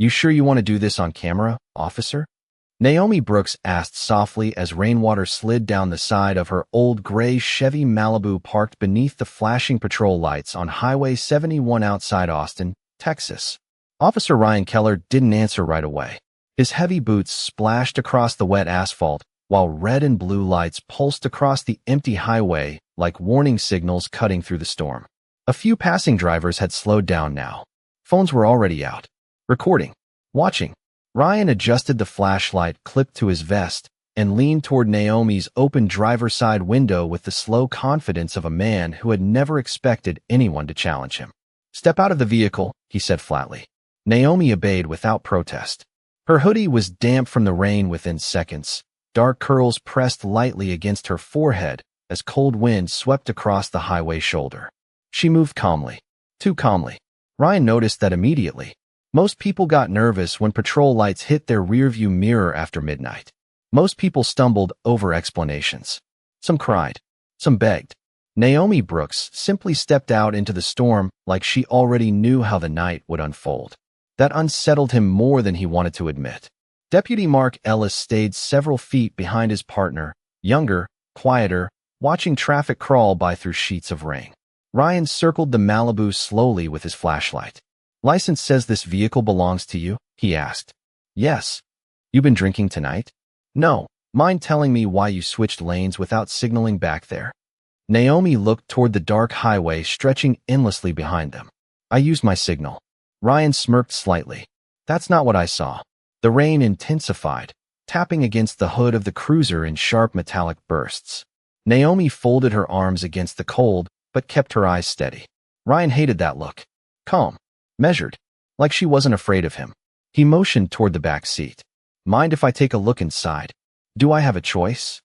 You sure you want to do this on camera, officer? Naomi Brooks asked softly as rainwater slid down the side of her old gray Chevy Malibu parked beneath the flashing patrol lights on Highway 71 outside Austin, Texas. Officer Ryan Keller didn't answer right away. His heavy boots splashed across the wet asphalt, while red and blue lights pulsed across the empty highway like warning signals cutting through the storm. A few passing drivers had slowed down now. Phones were already out. Recording. Watching. Ryan adjusted the flashlight clipped to his vest and leaned toward Naomi's open driver's side window with the slow confidence of a man who had never expected anyone to challenge him. "Step out of the vehicle," he said flatly. Naomi obeyed without protest. Her hoodie was damp from the rain within seconds. Dark curls pressed lightly against her forehead as cold wind swept across the highway shoulder. She moved calmly. Too calmly. Ryan noticed that immediately. Most people got nervous when patrol lights hit their rearview mirror after midnight. Most people stumbled over explanations. Some cried. Some begged. Naomi Brooks simply stepped out into the storm like she already knew how the night would unfold. That unsettled him more than he wanted to admit. Deputy Mark Ellis stayed several feet behind his partner, younger, quieter, watching traffic crawl by through sheets of rain. Ryan circled the Malibu slowly with his flashlight. "License says this vehicle belongs to you?" he asked. "Yes." "You been drinking tonight?" "No." "Mind telling me why you switched lanes without signaling back there?" Naomi looked toward the dark highway stretching endlessly behind them. "I used my signal." Ryan smirked slightly. "That's not what I saw." The rain intensified, tapping against the hood of the cruiser in sharp metallic bursts. Naomi folded her arms against the cold, but kept her eyes steady. Ryan hated that look. Calm. Measured. Like she wasn't afraid of him. He motioned toward the back seat. "Mind if I take a look inside? Do I have a choice?"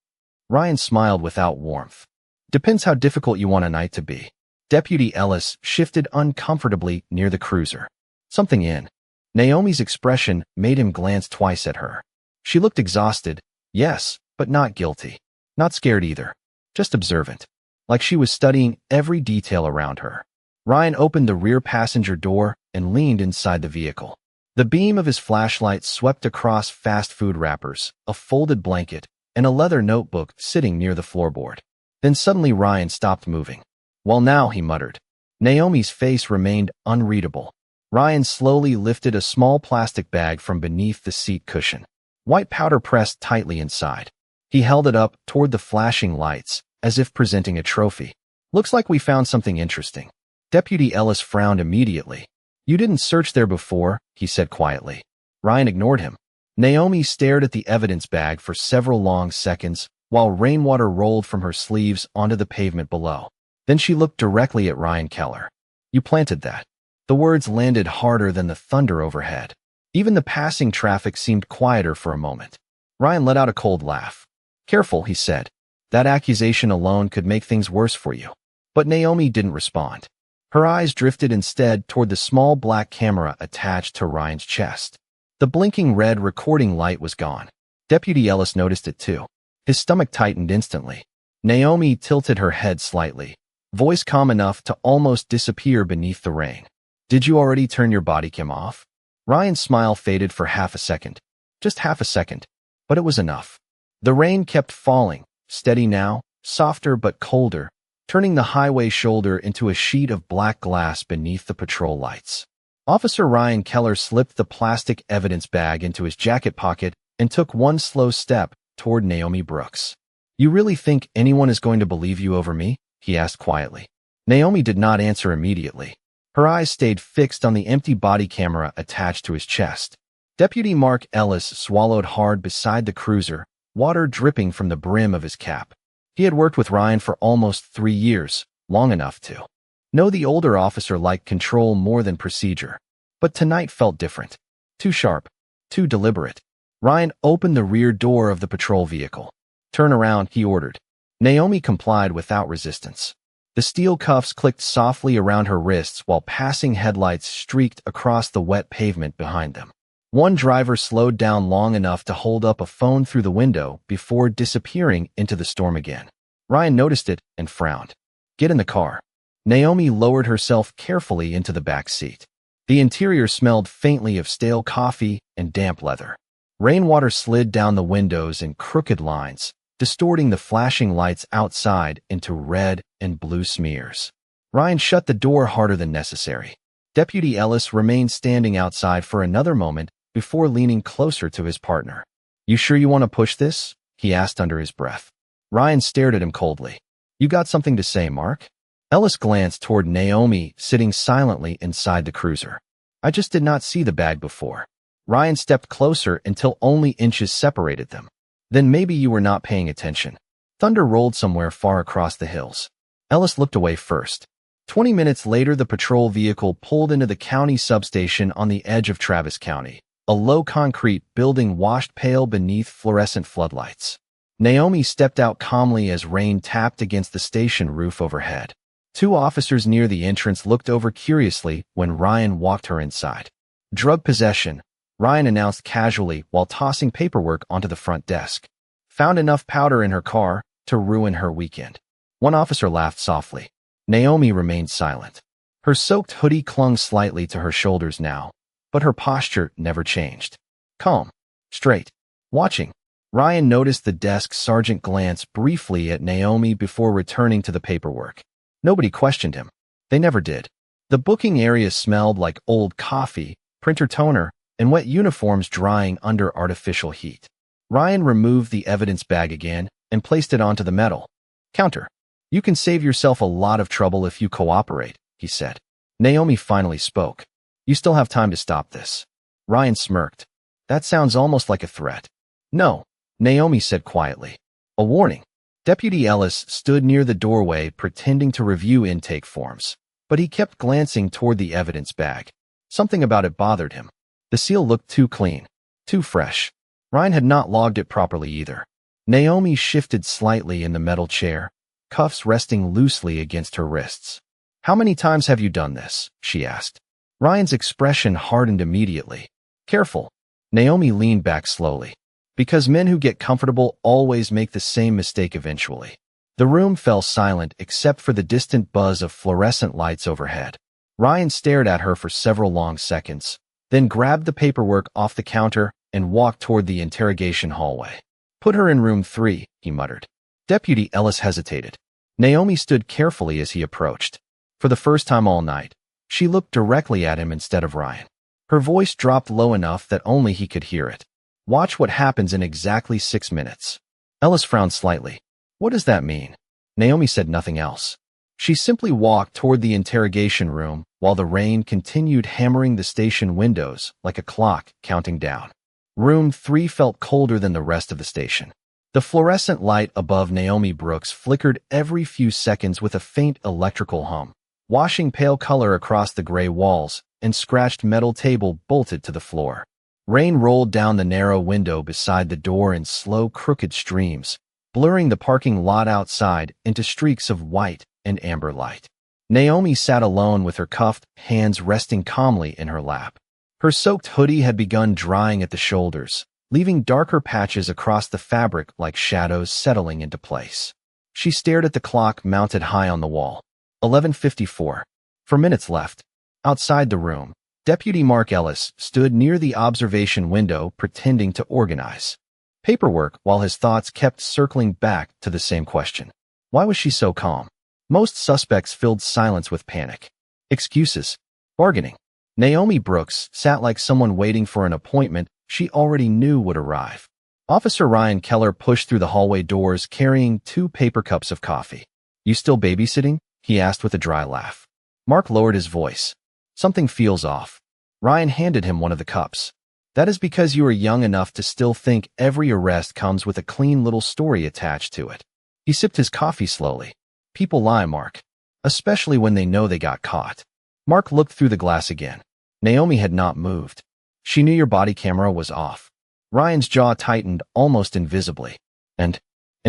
Ryan smiled without warmth. "Depends how difficult you want a night to be." Deputy Ellis shifted uncomfortably near the cruiser. "Something in." Naomi's expression made him glance twice at her. She looked exhausted, yes, but not guilty. Not scared either. Just observant. Like she was studying every detail around her. Ryan opened the rear passenger door and leaned inside the vehicle. The beam of his flashlight swept across fast food wrappers, a folded blanket, and a leather notebook sitting near the floorboard. Then suddenly Ryan stopped moving. "Well now," he muttered. Naomi's face remained unreadable. Ryan slowly lifted a small plastic bag from beneath the seat cushion. White powder pressed tightly inside. He held it up toward the flashing lights, as if presenting a trophy. "Looks like we found something interesting." Deputy Ellis frowned immediately. "You didn't search there before," he said quietly. Ryan ignored him. Naomi stared at the evidence bag for several long seconds, while rainwater rolled from her sleeves onto the pavement below. Then she looked directly at Ryan Keller. "You planted that." The words landed harder than the thunder overhead. Even the passing traffic seemed quieter for a moment. Ryan let out a cold laugh. "Careful," he said. "That accusation alone could make things worse for you." But Naomi didn't respond. Her eyes drifted instead toward the small black camera attached to Ryan's chest. The blinking red recording light was gone. Deputy Ellis noticed it too. His stomach tightened instantly. Naomi tilted her head slightly, voice calm enough to almost disappear beneath the rain. "Did you already turn your body cam off?" Ryan's smile faded for half a second. Just half a second. But it was enough. The rain kept falling, steady now, softer but colder, turning the highway shoulder into a sheet of black glass beneath the patrol lights. Officer Ryan Keller slipped the plastic evidence bag into his jacket pocket and took one slow step toward Naomi Brooks. "You really think anyone is going to believe you over me?" he asked quietly. Naomi did not answer immediately. Her eyes stayed fixed on the empty body camera attached to his chest. Deputy Mark Ellis swallowed hard beside the cruiser, water dripping from the brim of his cap. He had worked with Ryan for almost 3 years, long enough to know the older officer liked control more than procedure. But tonight felt different. Too sharp. Too deliberate. Ryan opened the rear door of the patrol vehicle. "Turn around," he ordered. Naomi complied without resistance. The steel cuffs clicked softly around her wrists while passing headlights streaked across the wet pavement behind them. One driver slowed down long enough to hold up a phone through the window before disappearing into the storm again. Ryan noticed it and frowned. "Get in the car." Naomi lowered herself carefully into the back seat. The interior smelled faintly of stale coffee and damp leather. Rainwater slid down the windows in crooked lines, distorting the flashing lights outside into red and blue smears. Ryan shut the door harder than necessary. Deputy Ellis remained standing outside for another moment before leaning closer to his partner. "You sure you want to push this?" he asked under his breath. Ryan stared at him coldly. "You got something to say, Mark?" Ellis glanced toward Naomi, sitting silently inside the cruiser. "I just did not see the bag before." Ryan stepped closer until only inches separated them. "Then maybe you were not paying attention." Thunder rolled somewhere far across the hills. Ellis looked away first. 20 minutes later, the patrol vehicle pulled into the county substation on the edge of Travis County. A low concrete building washed pale beneath fluorescent floodlights. Naomi stepped out calmly as rain tapped against the station roof overhead. Two officers near the entrance looked over curiously when Ryan walked her inside. "Drug possession," Ryan announced casually while tossing paperwork onto the front desk. "Found enough powder in her car to ruin her weekend." One officer laughed softly. Naomi remained silent. Her soaked hoodie clung slightly to her shoulders now, but her posture never changed. Calm. Straight. Watching. Ryan noticed the desk sergeant glance briefly at Naomi before returning to the paperwork. Nobody questioned him. They never did. The booking area smelled like old coffee, printer toner, and wet uniforms drying under artificial heat. Ryan removed the evidence bag again and placed it onto the metal counter. "You can save yourself a lot of trouble if you cooperate," he said. Naomi finally spoke. "You still have time to stop this." Ryan smirked. "That sounds almost like a threat." "No," Naomi said quietly. "A warning." Deputy Ellis stood near the doorway pretending to review intake forms, but he kept glancing toward the evidence bag. Something about it bothered him. The seal looked too clean, too fresh. Ryan had not logged it properly either. Naomi shifted slightly in the metal chair, cuffs resting loosely against her wrists. "How many times have you done this?" she asked. Ryan's expression hardened immediately. "Careful." Naomi leaned back slowly. "Because men who get comfortable always make the same mistake eventually." The room fell silent except for the distant buzz of fluorescent lights overhead. Ryan stared at her for several long seconds, then grabbed the paperwork off the counter and walked toward the interrogation hallway. "Put her in room 3, he muttered. Deputy Ellis hesitated. Naomi stood carefully as he approached. For the first time all night, she looked directly at him instead of Ryan. Her voice dropped low enough that only he could hear it. "Watch what happens in exactly 6 minutes." Ellis frowned slightly. "What does that mean?" Naomi said nothing else. She simply walked toward the interrogation room while the rain continued hammering the station windows like a clock counting down. Room 3 felt colder than the rest of the station. The fluorescent light above Naomi Brooks flickered every few seconds with a faint electrical hum, washing pale color across the gray walls and scratched metal table bolted to the floor. Rain rolled down the narrow window beside the door in slow, crooked streams, blurring the parking lot outside into streaks of white and amber light. Naomi sat alone with her cuffed hands resting calmly in her lap. Her soaked hoodie had begun drying at the shoulders, leaving darker patches across the fabric like shadows settling into place. She stared at the clock mounted high on the wall. 11:54. 4 minutes left. Outside the room, Deputy Mark Ellis stood near the observation window pretending to organize paperwork while his thoughts kept circling back to the same question. Why was she so calm? Most suspects filled silence with panic. Excuses. Bargaining. Naomi Brooks sat like someone waiting for an appointment she already knew would arrive. Officer Ryan Keller pushed through the hallway doors carrying 2 paper cups of coffee. "You still babysitting?" he asked with a dry laugh. Mark lowered his voice. "Something feels off." Ryan handed him one of the cups. "That is because you are young enough to still think every arrest comes with a clean little story attached to it." He sipped his coffee slowly. "People lie, Mark. Especially when they know they got caught." Mark looked through the glass again. Naomi had not moved. "She knew your body camera was off." Ryan's jaw tightened almost invisibly. And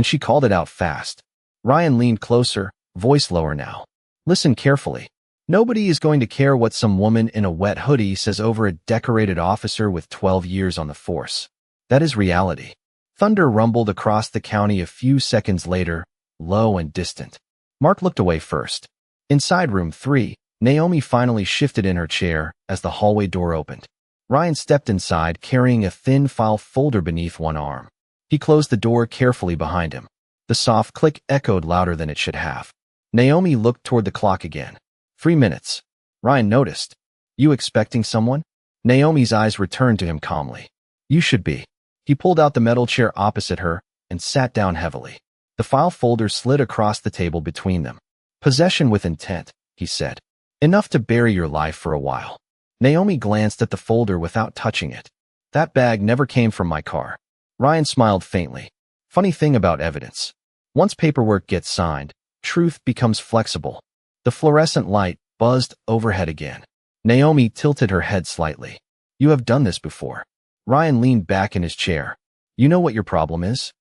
she called it out fast. Ryan leaned closer, voice lower now. "Listen carefully. Nobody is going to care what some woman in a wet hoodie says over a decorated officer with 12 years on the force. That is reality." Thunder rumbled across the county a few seconds later, low and distant. Mark looked away first. Inside room 3, Naomi finally shifted in her chair as the hallway door opened. Ryan stepped inside, carrying a thin file folder beneath one arm. He closed the door carefully behind him. The soft click echoed louder than it should have. Naomi looked toward the clock again. 3 minutes. Ryan noticed. You expecting someone? Naomi's eyes returned to him calmly. You should be. He pulled out the metal chair opposite her and sat down heavily. The file folder slid across the table between them. Possession with intent, he said. Enough to bury your life for a while. Naomi glanced at the folder without touching it. That bag never came from my car. Ryan smiled faintly. Funny thing about evidence. Once paperwork gets signed, truth becomes flexible. The fluorescent light buzzed overhead again. Naomi tilted her head slightly. You have done this before. Ryan leaned back in his chair. You know what your problem is?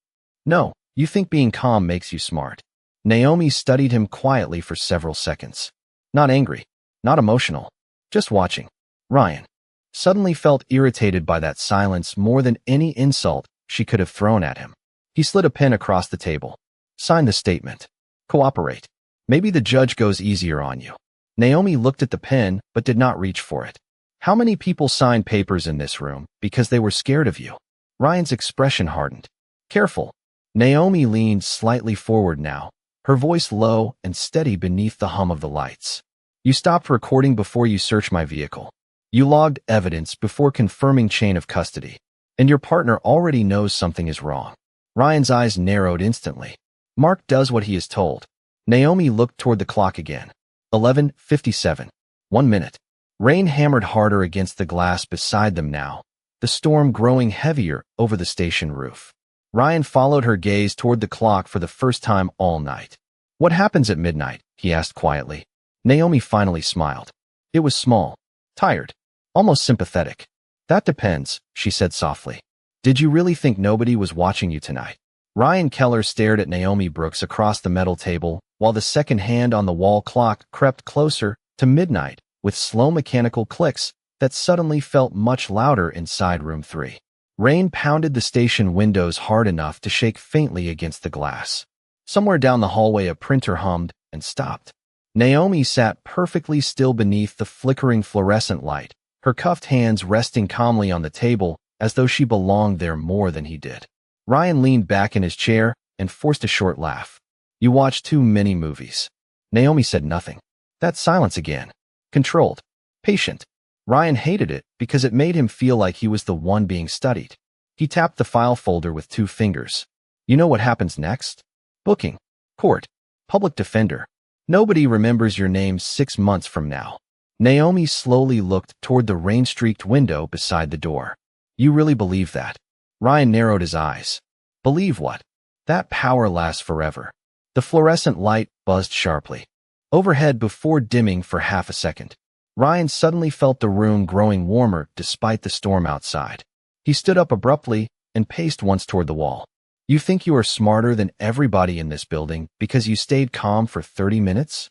No, you think being calm makes you smart. Naomi studied him quietly for several seconds. Not angry, not emotional, just watching. Ryan suddenly felt irritated by that silence more than any insult she could have thrown at him. He slid a pen across the table. Sign the statement. Cooperate. Maybe the judge goes easier on you. Naomi looked at the pen but did not reach for it. How many people signed papers in this room because they were scared of you? Ryan's expression hardened. Careful. Naomi leaned slightly forward now, her voice low and steady beneath the hum of the lights. You stopped recording before you searched my vehicle. You logged evidence before confirming chain of custody. And your partner already knows something is wrong. Ryan's eyes narrowed instantly. Mark does what he is told. Naomi looked toward the clock again. 11:57. 1 minute. Rain hammered harder against the glass beside them now, the storm growing heavier over the station roof. Ryan followed her gaze toward the clock for the first time all night. What happens at midnight? He asked quietly. Naomi finally smiled. It was small, tired, almost sympathetic. That depends, she said softly. Did you really think nobody was watching you tonight? Ryan Keller stared at Naomi Brooks across the metal table while the second hand on the wall clock crept closer to midnight with slow mechanical clicks that suddenly felt much louder inside room 3. Rain pounded the station windows hard enough to shake faintly against the glass. Somewhere down the hallway a printer hummed and stopped. Naomi sat perfectly still beneath the flickering fluorescent light, her cuffed hands resting calmly on the table as though she belonged there more than he did. Ryan leaned back in his chair and forced a short laugh. You watch too many movies. Naomi said nothing. That silence again. Controlled. Patient. Ryan hated it because it made him feel like he was the one being studied. He tapped the file folder with 2 fingers. You know what happens next? Booking. Court. Public defender. Nobody remembers your name 6 months from now. Naomi slowly looked toward the rain-streaked window beside the door. You really believe that? Ryan narrowed his eyes. Believe what? That power lasts forever. The fluorescent light buzzed sharply. Overhead before dimming for half a second. Ryan suddenly felt the room growing warmer despite the storm outside. He stood up abruptly and paced once toward the wall. You think you are smarter than everybody in this building because you stayed calm for 30 minutes?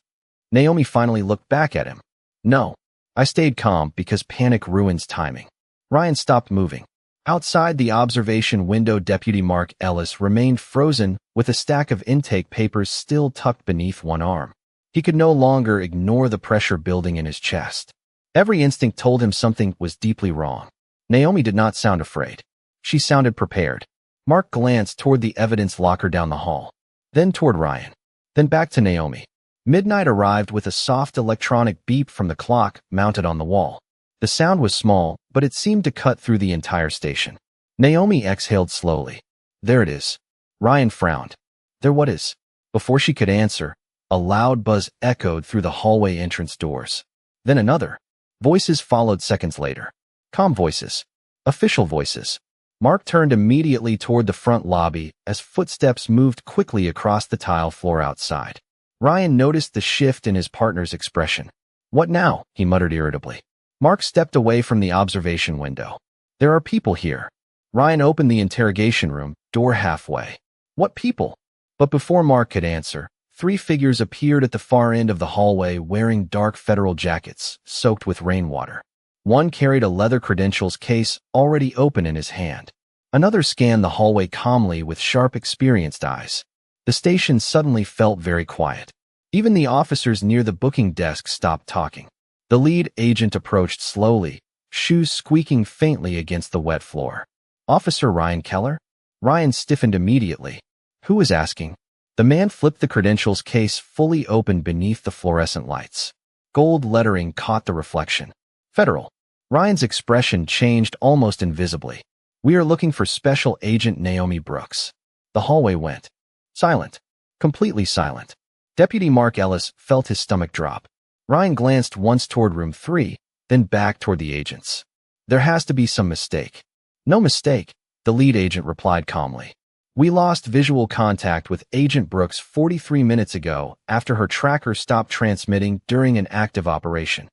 Naomi finally looked back at him. No, I stayed calm because panic ruins timing. Ryan stopped moving. Outside the observation window, Deputy Mark Ellis remained frozen with a stack of intake papers still tucked beneath one arm. He could no longer ignore the pressure building in his chest. Every instinct told him something was deeply wrong. Naomi did not sound afraid. She sounded prepared. Mark glanced toward the evidence locker down the hall, then toward Ryan, then back to Naomi. Midnight arrived with a soft electronic beep from the clock mounted on the wall. The sound was small, but it seemed to cut through the entire station. Naomi exhaled slowly. There it is. Ryan frowned. There what is? Before she could answer, a loud buzz echoed through the hallway entrance doors. Then another. Voices followed seconds later. Calm voices. Official voices. Mark turned immediately toward the front lobby as footsteps moved quickly across the tile floor outside. Ryan noticed the shift in his partner's expression. What now? He muttered irritably. Mark stepped away from the observation window. There are people here. Ryan opened the interrogation room, door halfway. What people? But before Mark could answer, 3 figures appeared at the far end of the hallway wearing dark federal jackets, soaked with rainwater. One carried a leather credentials case already open in his hand. Another scanned the hallway calmly with sharp, experienced eyes. The station suddenly felt very quiet. Even the officers near the booking desk stopped talking. The lead agent approached slowly, shoes squeaking faintly against the wet floor. "Officer Ryan Keller?" Ryan stiffened immediately. "Who was asking?" The man flipped the credentials case fully open beneath the fluorescent lights. Gold lettering caught the reflection. "Federal." Ryan's expression changed almost invisibly. "We are looking for Special Agent Naomi Brooks." The hallway went silent, completely silent. Deputy Mark Ellis felt his stomach drop. Ryan glanced once toward room 3, then back toward the agents. "There has to be some mistake." "No mistake," the lead agent replied calmly. "We lost visual contact with Agent Brooks 43 minutes ago after her tracker stopped transmitting during an active operation."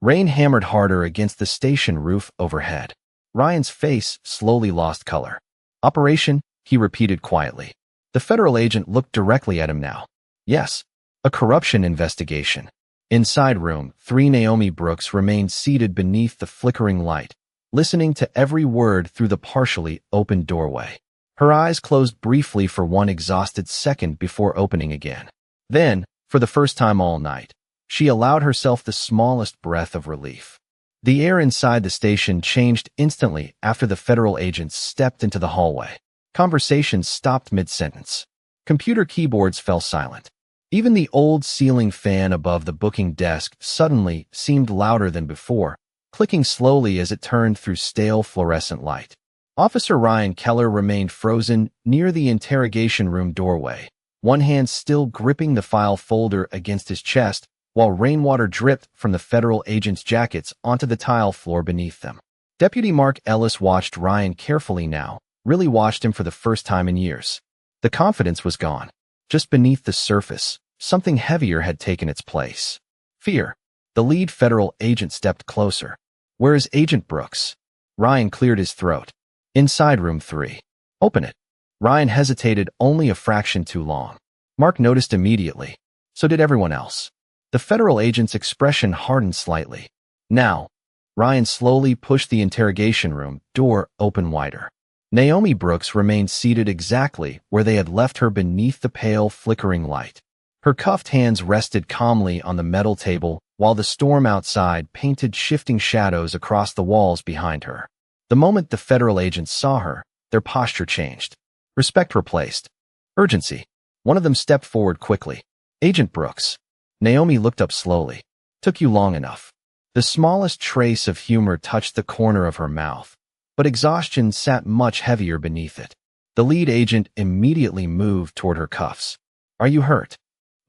Rain hammered harder against the station roof overhead. Ryan's face slowly lost color. "Operation?" he repeated quietly. The federal agent looked directly at him now. "Yes, a corruption investigation." Inside room 3, Naomi Brooks remained seated beneath the flickering light, listening to every word through the partially opened doorway. Her eyes closed briefly for one exhausted second before opening again. Then, for the first time all night, she allowed herself the smallest breath of relief. The air inside the station changed instantly after the federal agents stepped into the hallway. Conversations stopped mid-sentence. Computer keyboards fell silent. Even the old ceiling fan above the booking desk suddenly seemed louder than before, clicking slowly as it turned through stale fluorescent light. Officer Ryan Keller remained frozen near the interrogation room doorway, one hand still gripping the file folder against his chest, while rainwater dripped from the federal agents' jackets onto the tile floor beneath them. Deputy Mark Ellis watched Ryan carefully now, really watched him for the first time in years. The confidence was gone. Just beneath the surface, something heavier had taken its place. Fear. The lead federal agent stepped closer. "Where is Agent Brooks?" Ryan cleared his throat. "Inside room 3. "Open it." Ryan hesitated only a fraction too long. Mark noticed immediately. So did everyone else. The federal agent's expression hardened slightly. "Now." Ryan slowly pushed the interrogation room door open wider. Naomi Brooks remained seated exactly where they had left her beneath the pale, flickering light. Her cuffed hands rested calmly on the metal table while the storm outside painted shifting shadows across the walls behind her. The moment the federal agents saw her, their posture changed. Respect replaced urgency. One of them stepped forward quickly. "Agent Brooks." Naomi looked up slowly. "Took you long enough." The smallest trace of humor touched the corner of her mouth, but exhaustion sat much heavier beneath it. The lead agent immediately moved toward her cuffs. "Are you hurt?"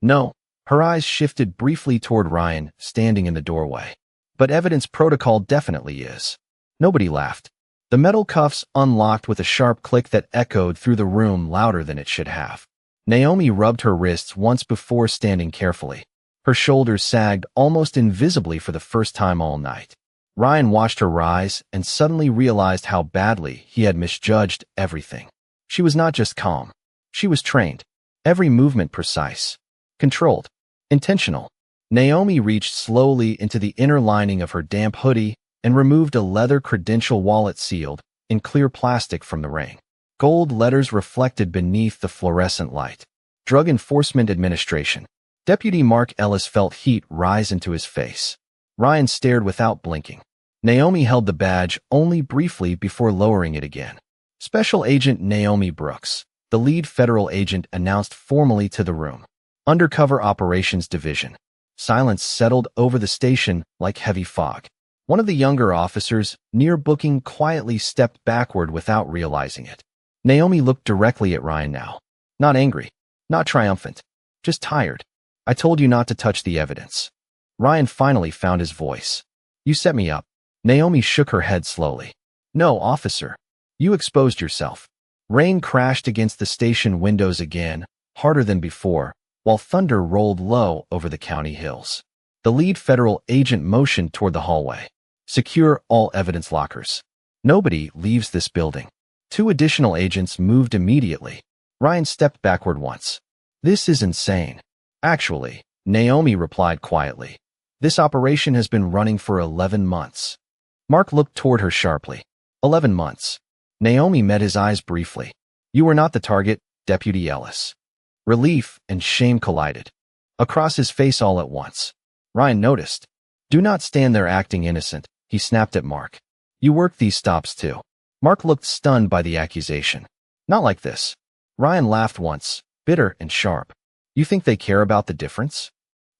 "No." Her eyes shifted briefly toward Ryan, standing in the doorway. "But evidence protocol definitely is." Nobody laughed. The metal cuffs unlocked with a sharp click that echoed through the room louder than it should have. Naomi rubbed her wrists once before standing carefully. Her shoulders sagged almost invisibly for the first time all night. Ryan watched her rise and suddenly realized how badly he had misjudged everything. She was not just calm. She was trained. Every movement precise, controlled, intentional. Naomi reached slowly into the inner lining of her damp hoodie and removed a leather credential wallet sealed in clear plastic from the ring. Gold letters reflected beneath the fluorescent light. Drug Enforcement Administration. Deputy Mark Ellis felt heat rise into his face. Ryan stared without blinking. Naomi held the badge only briefly before lowering it again. "Special Agent Naomi Brooks," the lead federal agent announced formally to the room. "Undercover Operations Division." Silence settled over the station like heavy fog. One of the younger officers, near booking, quietly stepped backward without realizing it. Naomi looked directly at Ryan now. Not angry, not triumphant, just tired. "I told you not to touch the evidence." Ryan finally found his voice. "You set me up." Naomi shook her head slowly. "No, officer. You exposed yourself." Rain crashed against the station windows again, harder than before, while thunder rolled low over the county hills. The lead federal agent motioned toward the hallway. "Secure all evidence lockers. Nobody leaves this building." 2 additional agents moved immediately. Ryan stepped backward once. "This is insane." "Actually," Naomi replied quietly, "this operation has been running for 11 months. Mark looked toward her sharply. 11 months. Naomi met his eyes briefly. "You were not the target, Deputy Ellis." Relief and shame collided. across his face all at once. Ryan noticed. "Do not stand there acting innocent," he snapped at Mark. "You work these stops too." Mark looked stunned by the accusation. "Not like this." Ryan laughed once, bitter and sharp. "You think they care about the difference?"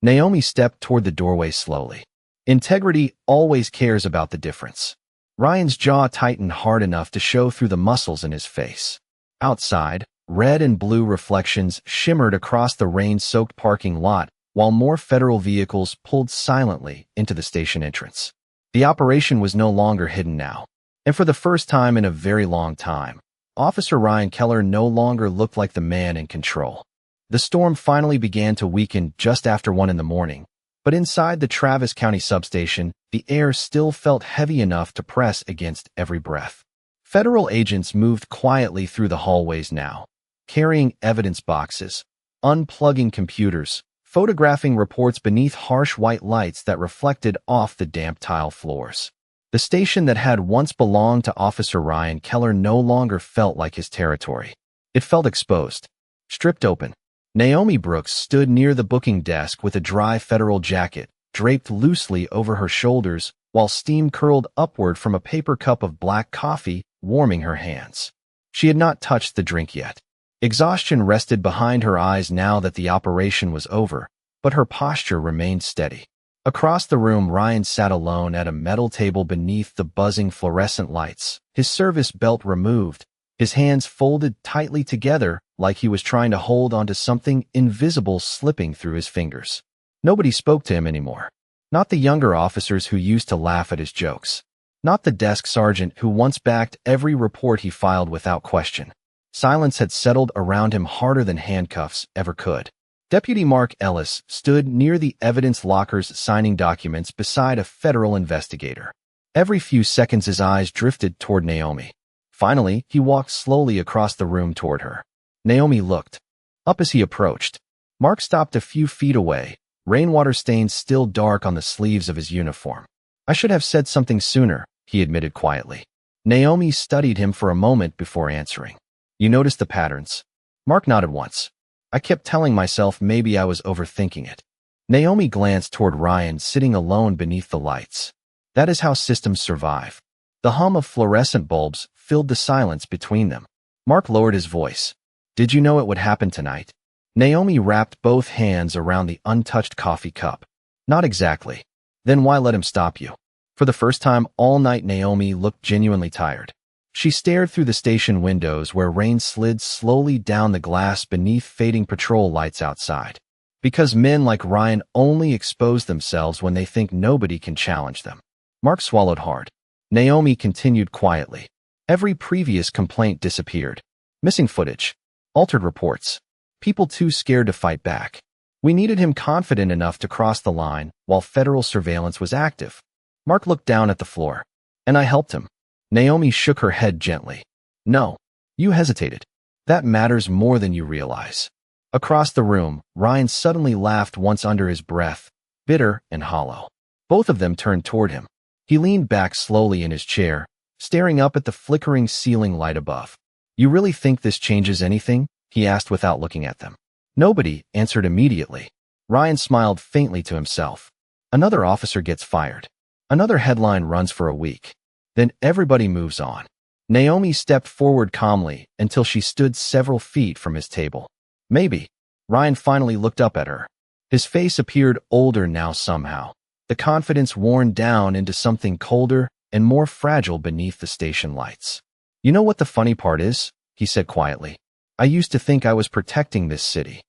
Naomi stepped toward the doorway slowly. "Integrity always cares about the difference." Ryan's jaw tightened hard enough to show through the muscles in his face. Outside, red and blue reflections shimmered across the rain-soaked parking lot while more federal vehicles pulled silently into the station entrance. The operation was no longer hidden now, and for the first time in a very long time, Officer Ryan Keller no longer looked like the man in control. The storm finally began to weaken just after 1 in the morning, but inside the Travis County substation, the air still felt heavy enough to press against every breath. Federal agents moved quietly through the hallways now, carrying evidence boxes, unplugging computers, photographing reports beneath harsh white lights that reflected off the damp tile floors. The station that had once belonged to Officer Ryan Keller no longer felt like his territory. It felt exposed, stripped open. Naomi Brooks stood near the booking desk with a dry federal jacket draped loosely over her shoulders while steam curled upward from a paper cup of black coffee warming her hands. She had not touched the drink yet. Exhaustion rested behind her eyes now that the operation was over, but her posture remained steady. Across the room, Ryan sat alone at a metal table beneath the buzzing fluorescent lights, his service belt removed, his hands folded tightly together like he was trying to hold onto something invisible slipping through his fingers. Nobody spoke to him anymore. Not the younger officers who used to laugh at his jokes. Not the desk sergeant who once backed every report he filed without question. Silence had settled around him harder than handcuffs ever could. Deputy Mark Ellis stood near the evidence lockers signing documents beside a federal investigator. Every few seconds his eyes drifted toward Naomi. Finally, he walked slowly across the room toward her. Naomi looked up as he approached. Mark stopped a few feet away, rainwater stains still dark on the sleeves of his uniform. "I should have said something sooner," he admitted quietly. Naomi studied him for a moment before answering. "You noticed the patterns?" Mark nodded once. "I kept telling myself maybe I was overthinking it." Naomi glanced toward Ryan sitting alone beneath the lights. That is how systems survive. The hum of fluorescent bulbs filled the silence between them. Mark lowered his voice. "Did you know it would happen tonight?" Naomi wrapped both hands around the untouched coffee cup. "Not exactly." "Then why let him stop you?" For the first time all night, Naomi looked genuinely tired. She stared through the station windows where rain slid slowly down the glass beneath fading patrol lights outside. Because men like Ryan only expose themselves when they think nobody can challenge them. Mark swallowed hard. Naomi continued quietly. Every previous complaint disappeared. Missing footage. Altered reports. People too scared to fight back. We needed him confident enough to cross the line while federal surveillance was active. Mark looked down at the floor. "And I helped him." Naomi shook her head gently. "No." You hesitated. "That matters more than you realize." Across the room, Ryan suddenly laughed once under his breath, bitter and hollow. Both of them turned toward him. He leaned back slowly in his chair, staring up at the flickering ceiling light above. "You really think this changes anything?" he asked without looking at them. Nobody answered immediately. Ryan smiled faintly to himself. Another officer gets fired. Another headline runs for a week. Then everybody moves on. Naomi stepped forward calmly until she stood several feet from his table. "Maybe." Ryan finally looked up at her. His face appeared older now somehow, the confidence worn down into something colder and more fragile beneath the station lights. "You know what the funny part is?" he said quietly. "I used to think I was protecting this city."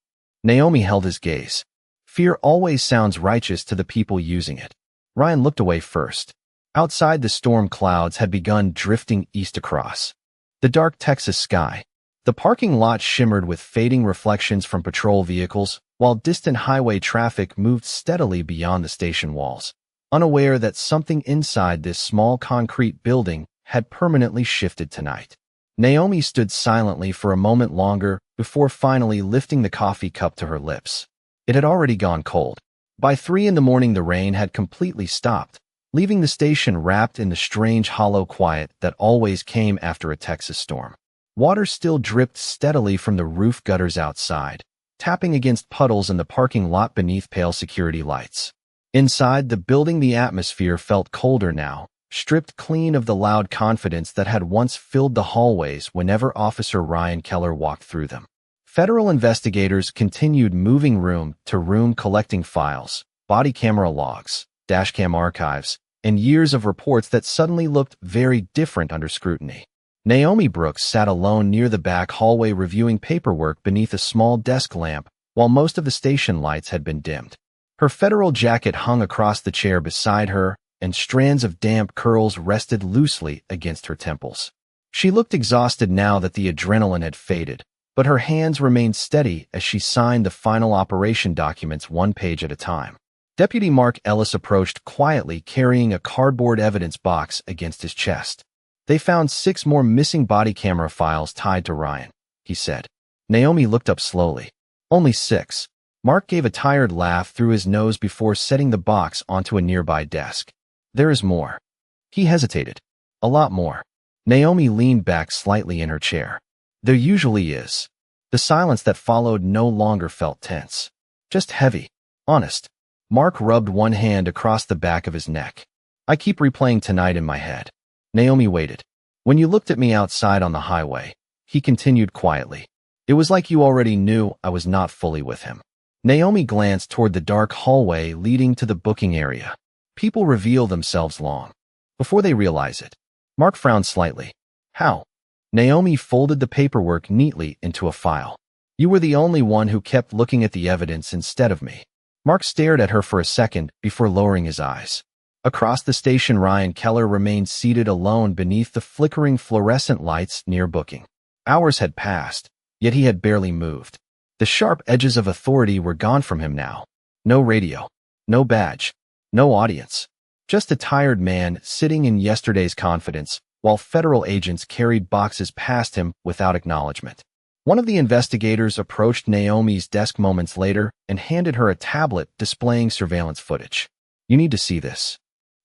Naomi held his gaze. Fear always sounds righteous to the people using it. Ryan looked away first. Outside, the storm clouds had begun drifting east across the dark Texas sky. The parking lot shimmered with fading reflections from patrol vehicles, while distant highway traffic moved steadily beyond the station walls, unaware that something inside this small concrete building had permanently shifted tonight. Naomi stood silently for a moment longer before finally lifting the coffee cup to her lips. It had already gone cold. By 3 in the morning, the rain had completely stopped, leaving the station wrapped in the strange hollow quiet that always came after a Texas storm. Water still dripped steadily from the roof gutters outside, tapping against puddles in the parking lot beneath pale security lights. Inside the building, the atmosphere felt colder now, stripped clean of the loud confidence that had once filled the hallways whenever Officer Ryan Keller walked through them. Federal investigators continued moving room to room, collecting files, body camera logs, dashcam archives, and years of reports that suddenly looked very different under scrutiny. Naomi Brooks sat alone near the back hallway, reviewing paperwork beneath a small desk lamp while most of the station lights had been dimmed. Her federal jacket hung across the chair beside her, and strands of damp curls rested loosely against her temples. She looked exhausted now that the adrenaline had faded, but her hands remained steady as she signed the final operation documents one page at a time. Deputy Mark Ellis approached quietly, carrying a cardboard evidence box against his chest. "They found 6 more missing body camera files tied to Ryan," he said. Naomi looked up slowly. "Only 6. Mark gave a tired laugh through his nose before setting the box onto a nearby desk. "There is more." He hesitated. "A lot more." Naomi leaned back slightly in her chair. "There usually is." The silence that followed no longer felt tense. Just heavy. Honest. Mark rubbed one hand across the back of his neck. "I keep replaying tonight in my head." Naomi waited. "When you looked at me outside on the highway," he continued quietly, "it was like you already knew I was not fully with him." Naomi glanced toward the dark hallway leading to the booking area. People reveal themselves long before they realize it. Mark frowned slightly. "How?" Naomi folded the paperwork neatly into a file. "You were the only one who kept looking at the evidence instead of me." Mark stared at her for a second before lowering his eyes. Across the station, Ryan Keller remained seated alone beneath the flickering fluorescent lights near booking. Hours had passed, yet he had barely moved. The sharp edges of authority were gone from him now. No radio, no badge, no audience. Just a tired man sitting in yesterday's confidence, while federal agents carried boxes past him without acknowledgement. One of the investigators approached Naomi's desk moments later and handed her a tablet displaying surveillance footage. "You need to see this."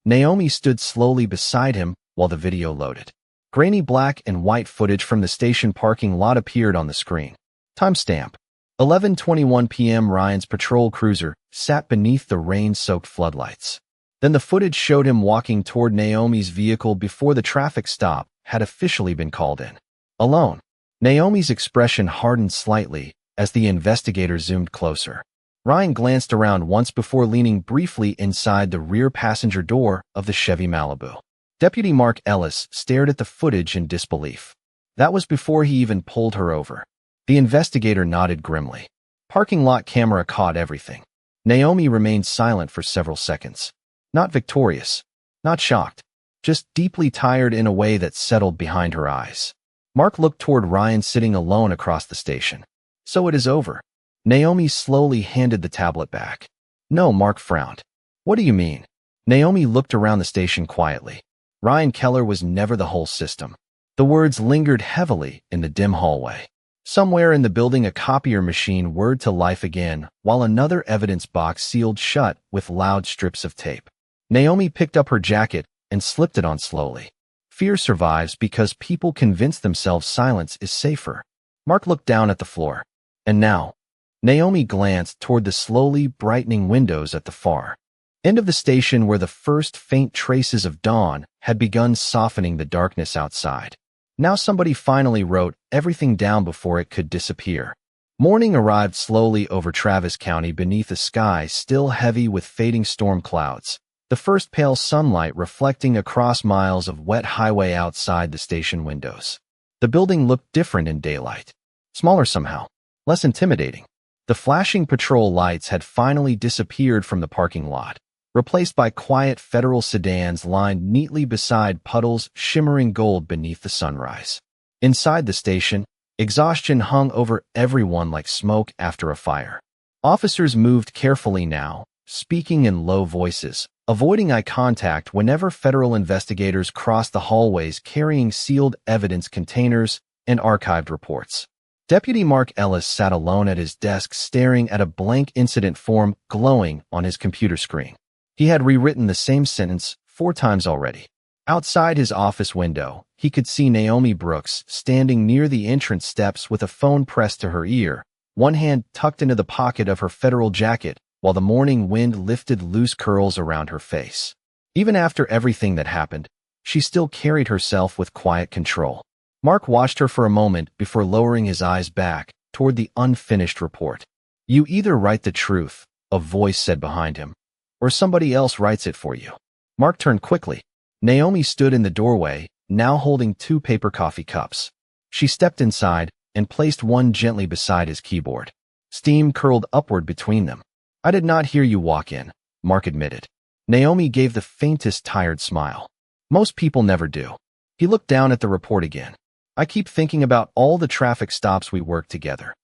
Naomi stood slowly beside him while the video loaded. Grainy black and white footage from the station parking lot appeared on the screen. Timestamp: 11:21 p.m. Ryan's patrol cruiser sat beneath the rain-soaked floodlights. Then the footage showed him walking toward Naomi's vehicle before the traffic stop had officially been called in. Alone. Naomi's expression hardened slightly as the investigator zoomed closer. Ryan glanced around once before leaning briefly inside the rear passenger door of the Chevy Malibu. Deputy Mark Ellis stared at the footage in disbelief. That was before he even pulled her over. The investigator nodded grimly. Parking lot camera caught everything. Naomi remained silent for several seconds. Not victorious, not shocked, just deeply tired in a way that settled behind her eyes. Mark looked toward Ryan sitting alone across the station. "So it is over." Naomi slowly handed the tablet back. "No," Mark frowned. "What do you mean?" Naomi looked around the station quietly. Ryan Keller was never the whole system. The words lingered heavily in the dim hallway. Somewhere in the building, a copier machine whirred to life again, while another evidence box sealed shut with loud strips of tape. Naomi picked up her jacket and slipped it on slowly. Fear survives because people convince themselves silence is safer. Mark looked down at the floor. "And now?" Naomi glanced toward the slowly brightening windows at the far end of the station, where the first faint traces of dawn had begun softening the darkness outside. Now somebody finally wrote everything down before it could disappear. Morning arrived slowly over Travis County beneath a sky still heavy with fading storm clouds, the first pale sunlight reflecting across miles of wet highway outside the station windows. The building looked different in daylight. Smaller somehow. Less intimidating. The flashing patrol lights had finally disappeared from the parking lot, replaced by quiet federal sedans lined neatly beside puddles shimmering gold beneath the sunrise. Inside the station, exhaustion hung over everyone like smoke after a fire. Officers moved carefully now, speaking in low voices, avoiding eye contact whenever federal investigators crossed the hallways carrying sealed evidence containers and archived reports. Deputy Mark Ellis sat alone at his desk, staring at a blank incident form glowing on his computer screen. He had rewritten the same sentence 4 times already. Outside his office window, he could see Naomi Brooks standing near the entrance steps with a phone pressed to her ear, one hand tucked into the pocket of her federal jacket, while the morning wind lifted loose curls around her face. Even after everything that happened, she still carried herself with quiet control. Mark watched her for a moment before lowering his eyes back toward the unfinished report. "You either write the truth," a voice said behind him, "or somebody else writes it for you." Mark turned quickly. Naomi stood in the doorway, now holding 2 paper coffee cups. She stepped inside and placed one gently beside his keyboard. Steam curled upward between them. "I did not hear you walk in," Mark admitted. Naomi gave the faintest tired smile. "Most people never do." He looked down at the report again. "I keep thinking about all the traffic stops we worked together."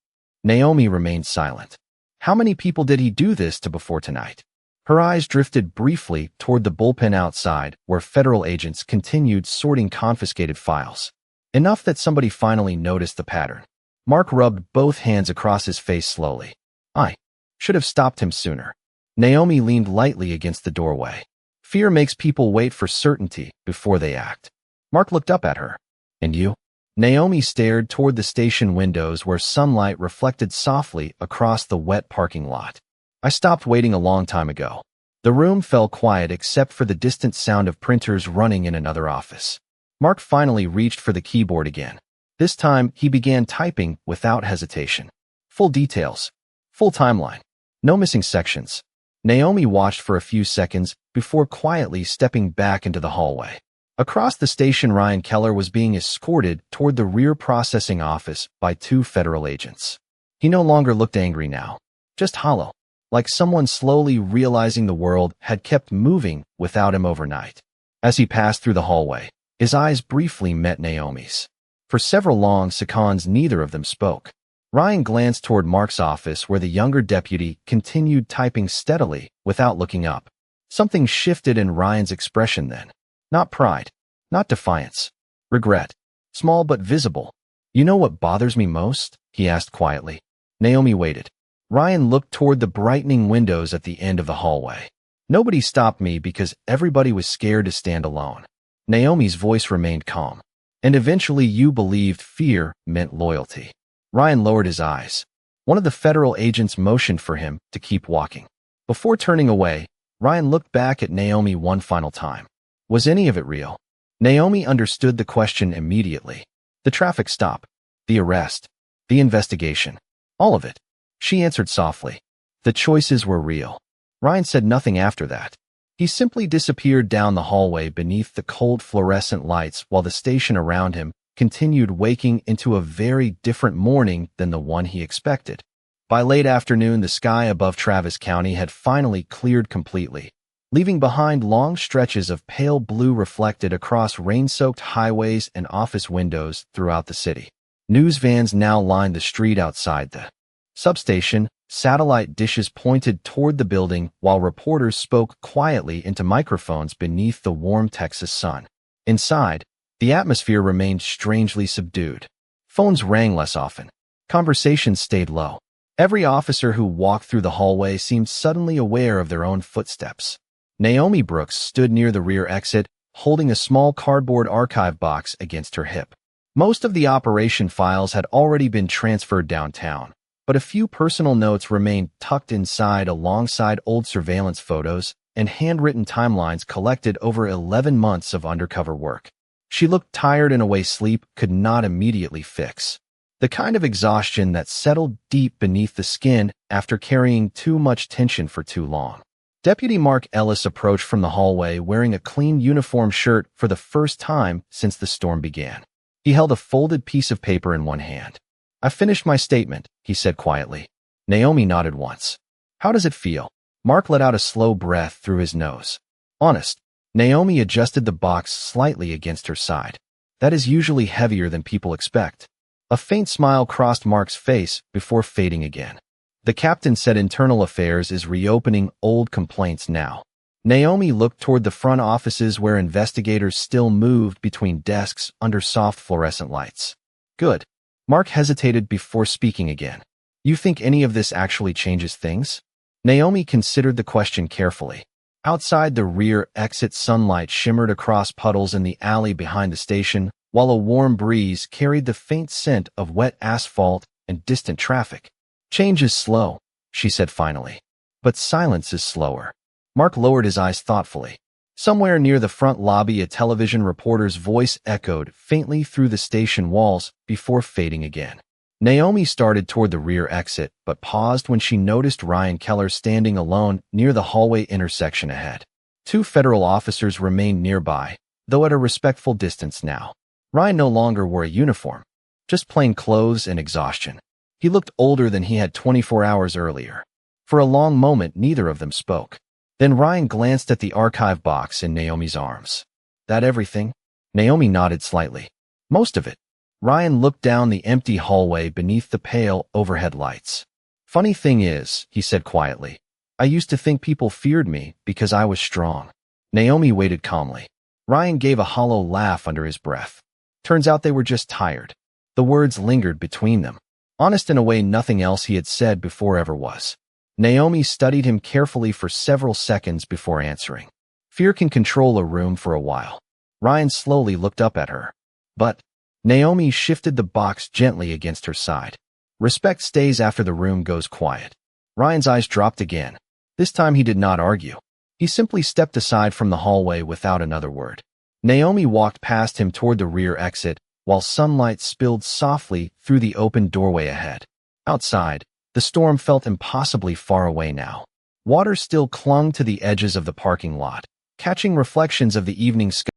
Naomi remained silent. How many people did he do this to before tonight? Her eyes drifted briefly toward the bullpen outside, where federal agents continued sorting confiscated files. Enough that somebody finally noticed the pattern. Mark rubbed both hands across his face slowly. "I should have stopped him sooner." Naomi leaned lightly against the doorway. "Fear makes people wait for certainty before they act." Mark looked up at her. "And you?" Naomi stared toward the station windows where sunlight reflected softly across the wet parking lot. "I stopped waiting a long time ago." The room fell quiet except for the distant sound of printers running in another office. Mark finally reached for the keyboard again. This time, he began typing without hesitation. Full details. Full timeline. No missing sections. Naomi watched for a few seconds before quietly stepping back into the hallway. Across the station, Ryan Keller was being escorted toward the rear processing office by 2 federal agents. He no longer looked angry now, just hollow, like someone slowly realizing the world had kept moving without him overnight. As he passed through the hallway, his eyes briefly met Naomi's. For several long seconds, neither of them spoke. Ryan glanced toward Mark's office, where the younger deputy continued typing steadily without looking up. Something shifted in Ryan's expression then. Not pride, not defiance. Regret. Small but visible. "You know what bothers me most?" he asked quietly. Naomi waited. Ryan looked toward the brightening windows at the end of the hallway. "Nobody stopped me because everybody was scared to stand alone." Naomi's voice remained calm. "And eventually you believed fear meant loyalty." Ryan lowered his eyes. One of the federal agents motioned for him to keep walking. Before turning away, Ryan looked back at Naomi one final time. Was any of it real? Naomi understood the question immediately. The traffic stop, the arrest, the investigation, all of it. She answered softly. The choices were real. Ryan said nothing after that. He simply disappeared down the hallway beneath the cold fluorescent lights while the station around him continued waking into a very different morning than the one he expected. By late afternoon, the sky above Travis County had finally cleared completely, leaving behind long stretches of pale blue reflected across rain-soaked highways and office windows throughout the city. News vans now lined the street outside the substation. Satellite dishes pointed toward the building while reporters spoke quietly into microphones beneath the warm Texas sun. Inside, the atmosphere remained strangely subdued. Phones rang less often. Conversations stayed low. Every officer who walked through the hallway seemed suddenly aware of their own footsteps. Naomi Brooks stood near the rear exit, holding a small cardboard archive box against her hip. Most of the operation files had already been transferred downtown, but a few personal notes remained tucked inside alongside old surveillance photos and handwritten timelines collected over 11 months of undercover work. She looked tired in a way sleep could not immediately fix. The kind of exhaustion that settled deep beneath the skin after carrying too much tension for too long. Deputy Mark Ellis approached from the hallway wearing a clean uniform shirt for the first time since the storm began. He held a folded piece of paper in one hand. "I finished my statement," he said quietly. Naomi nodded once. "How does it feel?" Mark let out a slow breath through his nose. "Honest." Naomi adjusted the box slightly against her side. "That is usually heavier than people expect." A faint smile crossed Mark's face before fading again. "The captain said internal affairs is reopening old complaints now." Naomi looked toward the front offices where investigators still moved between desks under soft fluorescent lights. "Good." Mark hesitated before speaking again. "You think any of this actually changes things?" Naomi considered the question carefully. Outside the rear exit, sunlight shimmered across puddles in the alley behind the station, while a warm breeze carried the faint scent of wet asphalt and distant traffic. Change is slow, she said finally. But silence is slower. Mark lowered his eyes thoughtfully. Somewhere near the front lobby, a television reporter's voice echoed faintly through the station walls before fading again. Naomi started toward the rear exit, but paused when she noticed Ryan Keller standing alone near the hallway intersection ahead. Two federal officers remained nearby, though at a respectful distance now. Ryan no longer wore a uniform, just plain clothes and exhaustion. He looked older than he had 24 hours earlier. For a long moment, neither of them spoke. Then Ryan glanced at the archive box in Naomi's arms. That everything? Naomi nodded slightly. Most of it. Ryan looked down the empty hallway beneath the pale overhead lights. Funny thing is, he said quietly, I used to think people feared me because I was strong. Naomi waited calmly. Ryan gave a hollow laugh under his breath. Turns out they were just tired. The words lingered between them, honest in a way nothing else he had said before ever was. Naomi studied him carefully for several seconds before answering. Fear can control a room for a while. Ryan slowly looked up at her. But Naomi shifted the box gently against her side. Respect stays after the room goes quiet. Ryan's eyes dropped again. This time he did not argue. He simply stepped aside from the hallway without another word. Naomi walked past him toward the rear exit, while sunlight spilled softly through the open doorway ahead. Outside, the storm felt impossibly far away now. Water still clung to the edges of the parking lot, catching reflections of the evening sky.